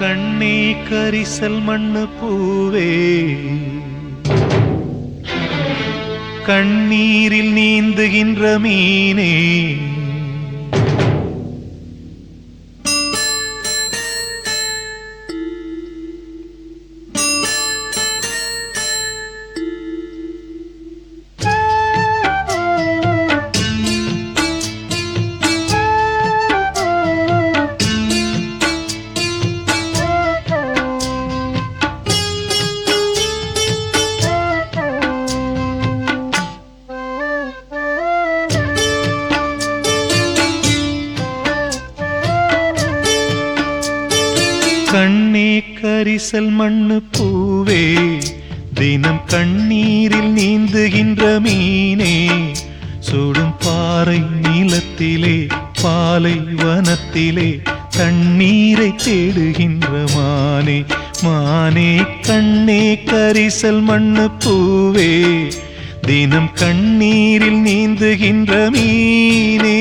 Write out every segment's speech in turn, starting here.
கண்ணே கரிசல் மண்ணு பூவே, கண்ணீரில் நீந்துகின்ற மீனே, கண்ணே கரிசல் மண்ணு பூவே, தினம் கண்ணீரில் நீந்துகின்ற மீனே, சுடும் பாறை நீளத்திலே பாலை வனத்திலே தண்ணீரை தேடுகின்ற மானே, மானே கண்ணே கரிசல் மண்ணு பூவே, தினம் கண்ணீரில் நீந்துகின்ற மீனே.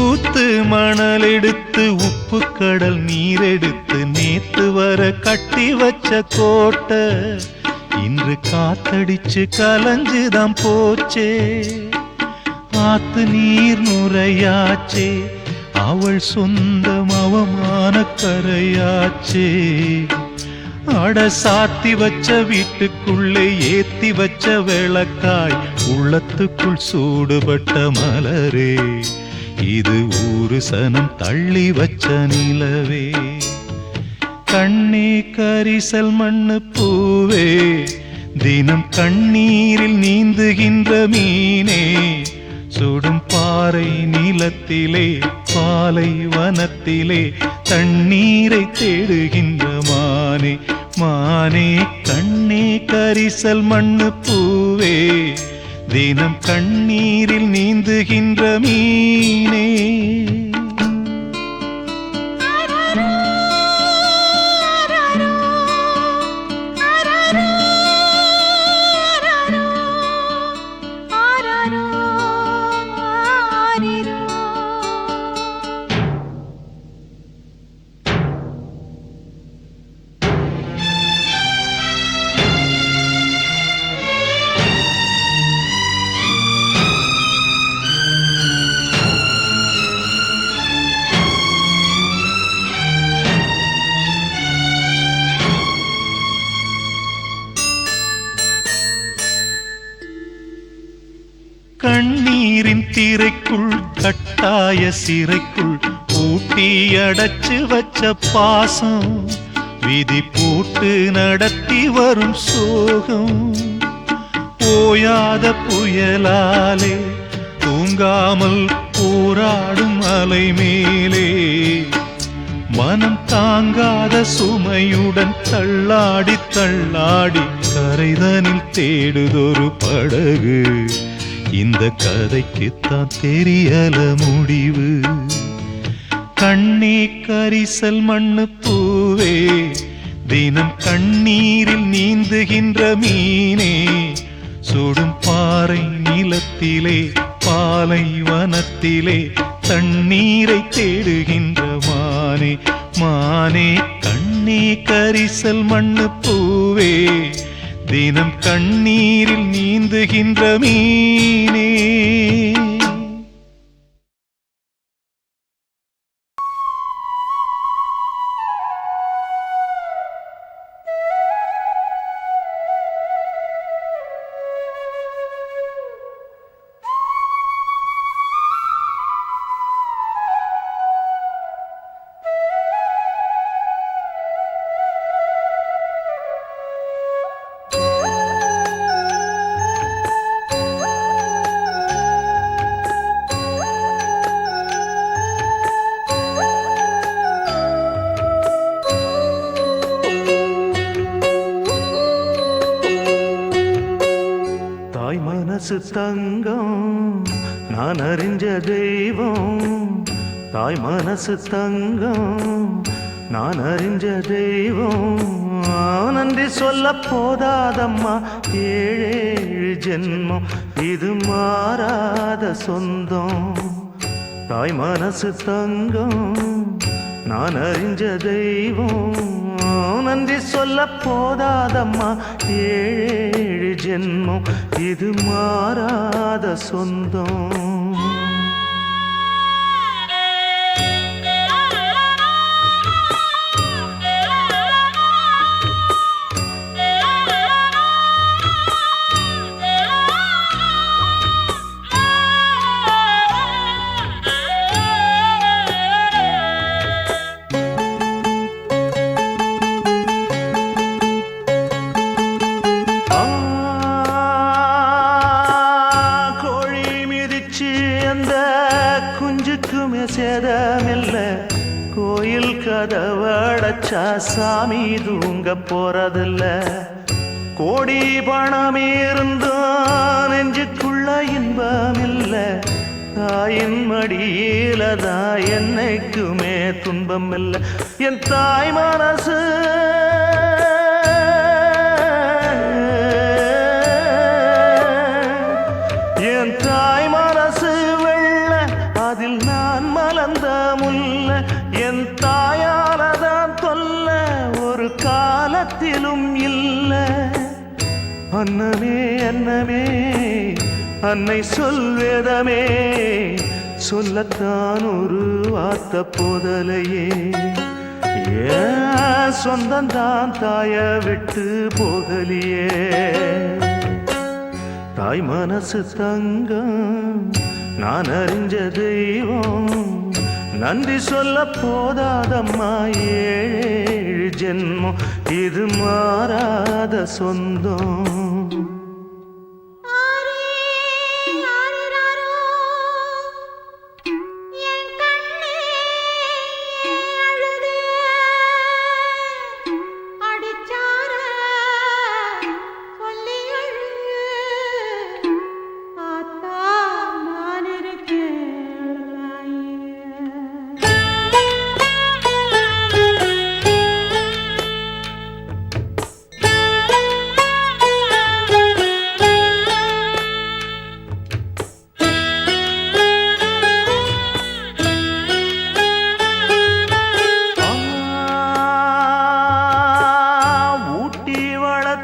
ஊத்து மணல் எடுத்து உப்பு கடல் நீர் எடுத்து நேத்து வர கட்டி வச்ச கோட்டை இன்று காத்தடிச்சு கலஞ்சுதான் போச்சே. ஆத்து நீர் நுரையாச்சே, அவள் சொந்தம் அவமான கரையாச்சே. அட சாத்தி வச்ச வீட்டுக்குள்ளே ஏத்தி வச்ச விளக்காய் உள்ளத்துக்குள் சூடுபட்ட மலரே, இது ஊரு சனம் தள்ளி வச்ச நிலவே. கண்ணே கரிசல் மண்ணு பூவே, தினம் கண்ணீரில் நீந்துகின்ற மீனே, சுடும் பாறை நீளத்திலே பாலை வனத்திலே தண்ணீரை தேடுகின்ற மானே, மானே கண்ணே கரிசல் மண்ணு பூவே, தினம் கண்ணீரில் நீந்துகின்ற மீனே. கண்ணீரின் திரைக்குள் கட்டாய சிறைக்குள் பூட்டி அடைச்சு வச்ச பாசம், விதி போட்டு நடத்தி வரும் சோகம். ஓயாத புயலாலே தூங்காமல் போராடும் அலை மேலே, மனம் தாங்காத சுமையுடன் தள்ளாடி தள்ளாடி கரைதனில் தேடுதொரு படகு. இந்த கதைக்குத்தான் தெரியல முடிவு. கண்ணே கரிசல் மண்ணு பூவே, தினம் கண்ணீரில் நீந்துகின்ற மீனே, சுடும் பாறை நீளத்திலே பாலை வனத்திலே தண்ணீரை தேடுகின்ற மானே, மானே கண்ணே கரிசல் மண்ணு பூவே, தினம் கண்ணீரில் நீந்துகின்ற மீனே. மனசு தங்கம் நான் அறிஞ்ச தெய்வம் தாய் மனசு தங்கம் நான் அறிஞ்ச தெய்வம் நன்றி சொல்ல போதாதம்மா ஏழேழு ஜென்மம் இது மாறாத சொந்தம் தாய் மனசு தங்கம் நான் அறிஞ்ச தெய்வம் நன்றி சொல்ல போதாதம்மா ஏழேழு ஜென்மம் இது மாறாத சொந்தம் சேதமில்ல கோயில் கதவடைச்சா சாமி தூங்க போறதில்ல கோடி பணம் இருந்தும் நெஞ்சுக்குள்ள இன்பமில்ல தாயின் மடியில தான் என்னைக்குமே துன்பம் இல்லை என் தாய் மனசு என் தாய் மனசு வெள்ள அதில் நான் மலர்ந்த முல்ல என் தாயாலதான் தொல்ல ஒரு காலத்திலும் இல்ல அன்னமே அன்னமே அன்னை சொல்வேதமே சொல்லத்தான் ஒரு வார்த்தை போதலையே ஏன் சொந்தந்தான் தாய விட்டு போகலியே தாய் மனசு தங்கம் நான் அறிஞ்ச தெய்வம் நன்றி சொல்ல போதாதம்மா ஏழேழு ஜென்மம் இது மாறாத சொந்தம்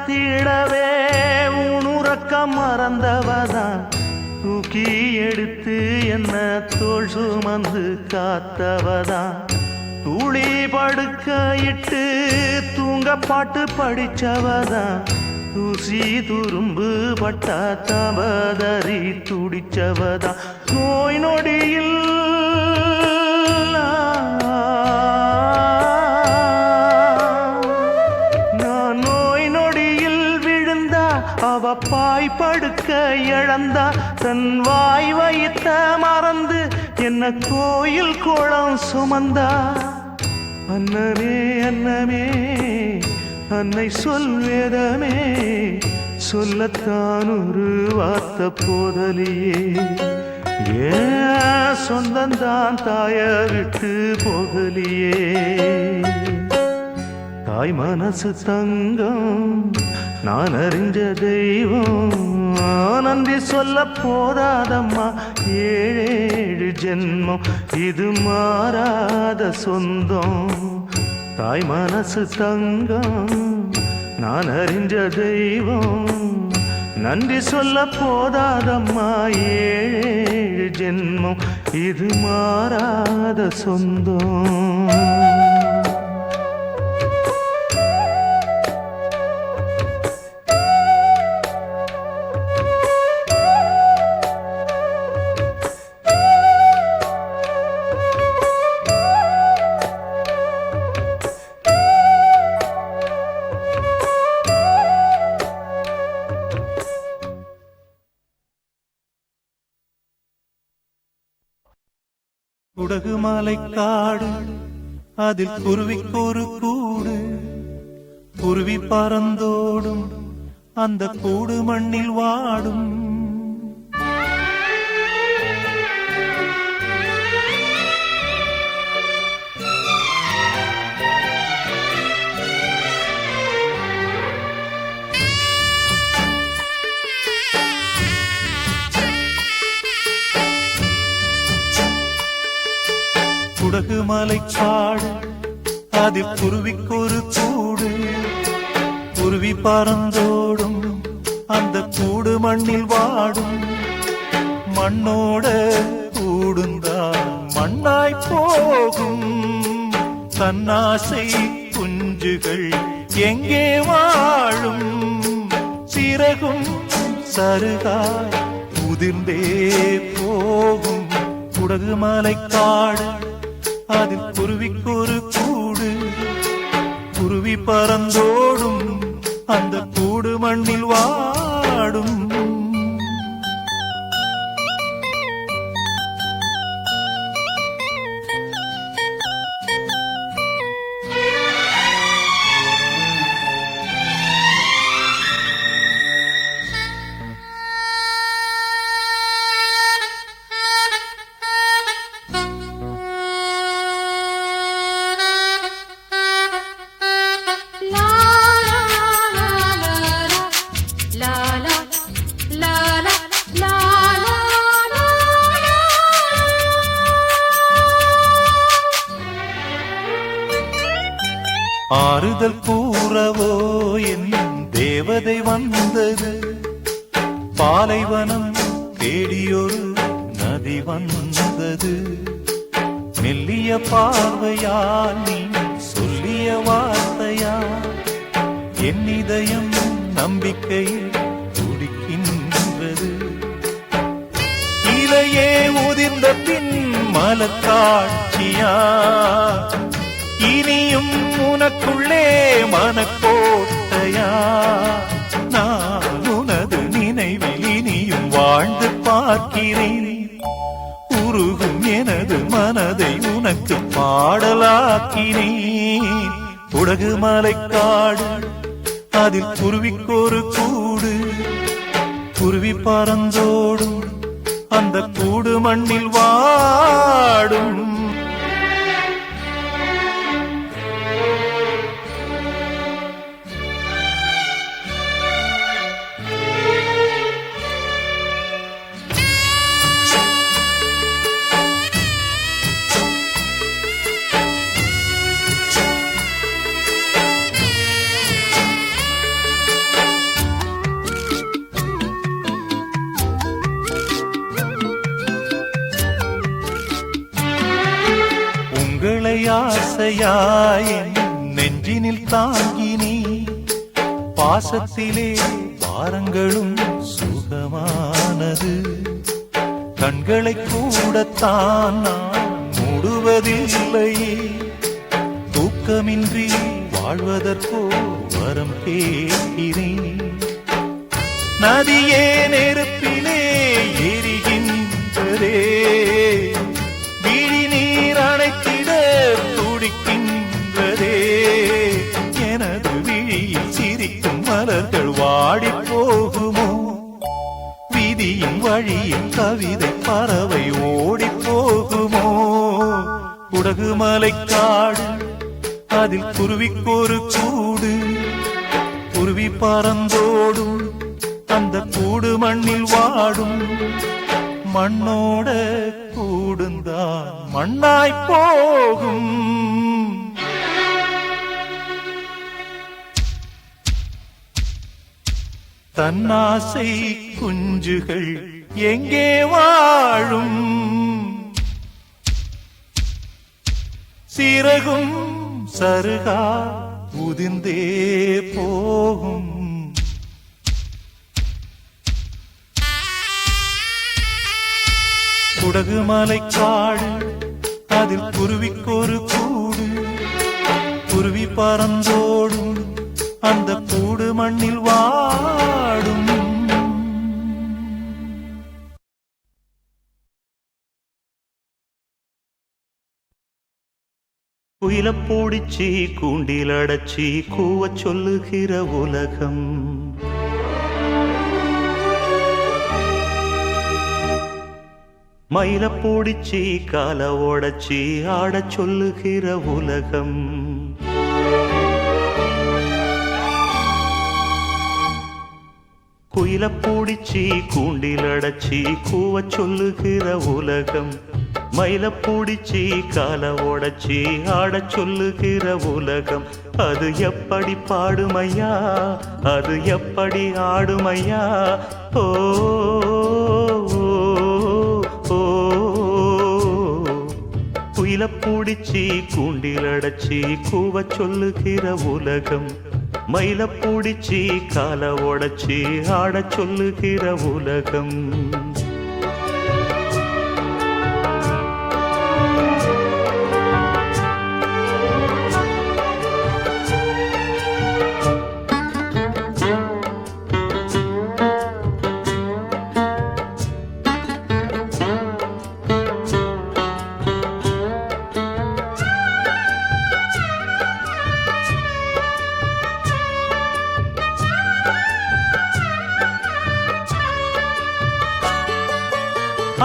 திடவே உணுறக்கம் மறந்தவதான் தூக்கி எடுத்து என்ன தோள் சுமந்து காத்தவதான் துளி படுக்க இட்டு தூங்க பாட்டு படிச்சவதான் தூசி துரும்பு பட்டா தபதறி துடிச்சவதான் நோய் நொடியில் அவ பாய் படுக்க இழந்தா தன் வாய் வைத்த மறந்து என்ன கோயில் கோலம் சுமந்தா அன்னமே அன்னமே அன்னை சொல்வேதமே சொல்லத்தான் ஒரு வார்த்தை போதலியே ஏன் சொந்தந்தான் தாய விட்டு போகலியே தாய் மனசு தங்கம் நான் அறிஞ்ச தெய்வம் நன்றி சொல்ல போதாதம்மா ஏழேழு ஜென்மம் இது மாறாத சொந்தம் தாய் மனசு தங்கம் நான் அறிஞ்ச தெய்வம் நன்றி சொல்ல போதாதம்மா ஏழேழு ஜென்மம் இது மாறாத சொந்தம் குடகு மாலை காடு அதில் குருவிக்கொரு கூடு குருவி பறந்தோடும் அந்த கூடு மண்ணில் வாடும் குடகுமலை காடு அதில் குருவிக்கொரு கூடு குருவி பறந்தோடும் அந்த கூடு மண்ணில் வாடும் மண்ணோட கூடுந்தான் மண்ணாய் போகும் தன்னாசை குஞ்சுகள் எங்கே வாழும் சிறகும் சருகாய் உதிர்ந்தே போகும் குடகுமலை காடு அதில் குருவிக்கொரு கூடு குருவி பறந்தோடும் அந்த கூடு மண்ணில் வாடும் ஆறுதல் கூறவோ என் தேவதை வந்தது பாலைவனம் தேடியொரு நதி வந்தது மெல்லிய பார்வையால் நீ சொல்லிய வார்த்தையா என் இதயம் நம்பிக்கையில் துடிக்கின்றது இலையே உதிர்ந்த பின் மலக்காட்சியா இனியும் உனக்குள்ளே மனக்கோட்டையா நான் உனது நினைவில் இனியும் வாழ்ந்து பார்க்கிறேன் உருகும் எனது மனதை உனக்கு பாடலாக்கினேன் குடகுமலை காடு அதில் குருவிக்கொரு கூடு குருவி பறந்தோடும் அந்த கூடு மண்ணில் வாடும் உங்களை ஆசையாய் நெஞ்சினில் தாங்கினே பாசத்திலே பாரங்களும் சுகமானது கண்களை கூடத்தான் நான் மூடுவதில்லையே தூக்கமின்றி வாழ்வதற்கோ வரம் கேட்கிறேன் நதியே நெருப்பிலே எரிகின்றதே விழி நீர் அணைத்திட துடிக்கின்றதே எனது விழியில் சிரிக்கும் மலர்கள் வாடி போகுமோ விதியின் வழியில் கவிதை பறவை ஓடி போகுமோ குடகுமலை காடு அதில் குருவிக்கொரு கூடு குருவி பறந்தோடும் அந்த கூடு மண்ணில் வாடும் மண்ணோட கூடுந்தான் மண்ணாய் போகும் தன்னாசை குஞ்சுகள் எங்கே வாழும் சிறகும் சருகா உதிர்ந்தே போகும் குடகுமலை காடு அதில் குருவிக்கொரு கூடு குருவி பறந்தோடும் அந்த கூடு மண்ணில் வாடும் குயிலப் பூடிச்சி கூண்டில் அடைச்சி கூவச் சொல்லுகிற உலகம் மயில பூடிச்சி கால ஓடச்சி ஆடச் சொல்லுகிற உலகம் குயில பூடிச்சி கூண்டில் அடைச்சி கூவச் சொல்லுகிற உலகம் மயில பூடிச்சி கால உடைச்சி ஆடச் சொல்லுகிற உலகம் அது எப்படி பாடுமையா, அது எப்படி ஆடுமையா. ஓ குயில பூடிச்சி கூண்டில் அடைச்சி கூவச் சொல்லுகிற உலகம், மயில பூடிச்சி கால உடைச்சி ஆடச் சொல்லுகிற உலகம்.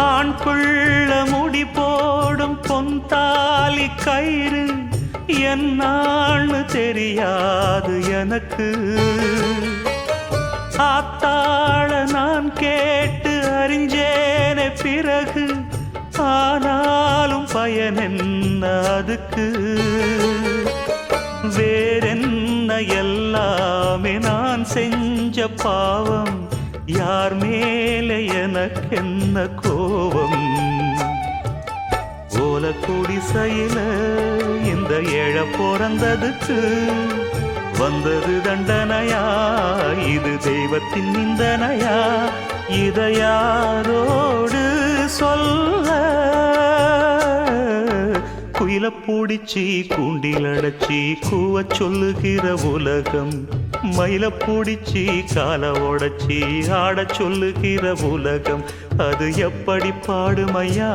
ஆண் புள்ள முடி போடும் பொன்தாலி கயிறு என்னான்னு தெரியாது எனக்கு. ஆத்தாள நான் கேட்டு அறிஞ்சேனே பிறகு, ஆனாலும் பயன் என்ன அதுக்கு. வேறென்ன எல்லாமே நான் செஞ்ச பாவம், யார் மேலே எனக்கென்ன கோபம். ஓல குடிசையில இந்த ஏழ பிறந்ததுக்கு வந்தது தண்டனையா, இது தெய்வத்தின் நிந்தனையா, இதை யாரோடு சொல்ல. குயில பூடிச்சி கூண்டில் அடைச்சி கூவச் சொல்லுகிற உலகம், மயில பூடிச்சி கால உடைச்சி ஆடச் சொல்லுகிற உலகம் அது எப்படி பாடுமையா,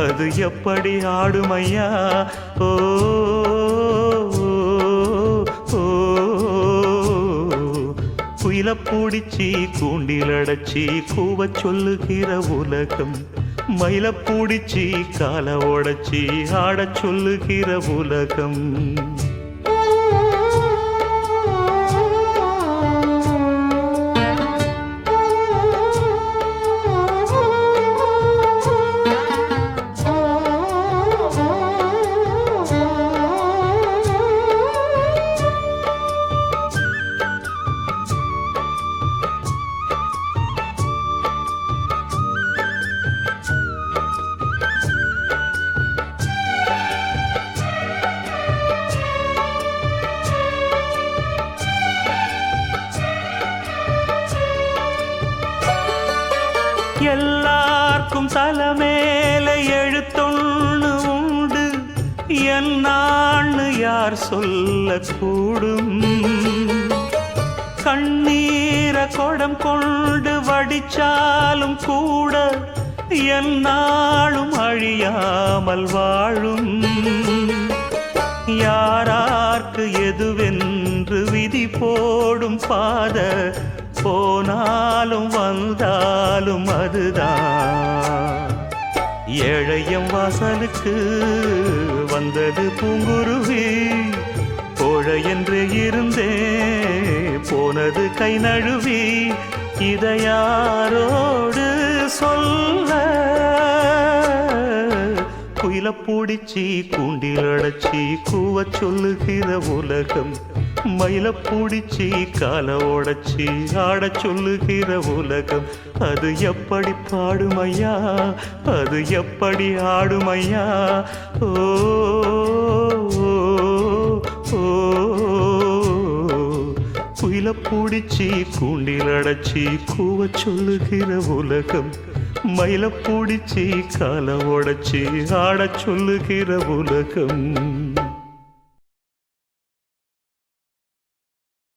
அது எப்படி ஆடுமையா. ஓ குயில பூடிச்சி கூண்டில் அடைச்சி கூவச் சொல்லுகிற உலகம், மயில பூடிச்சி கால உடைச்சி ஆடச் சொல்லுகிற உலகம். எல்லார்க்கும் தலைமேல எழுத்தொன்னு உண்டு, என்னான்னு யார் சொல்லக்கூடும். கண்ணீர கொடம் கொண்டு வடிச்சாலும் கூட என்னாலும் அழியாமல் வாழும். யாரார்க்கு எதுவென்று விதி போடும் பாத, போனாலும் வந்தாலும் அதுதான். ஏழையம் வாசலுக்கு வந்தது பூங்குருவி, கோழை என்று இருந்தே போனது கை நழுவி, இதை யாரோடு சொல்ல. குயில பூடிச்சி கூண்டில் அடைச்சி கூவச் சொல்லுகிற உலகம், மயில பூடிச்சி கால உடைச்சி ஆடச் சொல்லுகிற உலகம் அது எப்படி பாடுமையா, அது எப்படி ஆடுமையா. ஓ குயில பூடிச்சி கூண்டில் அடைச்சி கூவச் சொல்லுகிற உலகம், மயில பூடிச்சி கால உடைச்சி ஆடச் சொல்லுகிற உலகம்.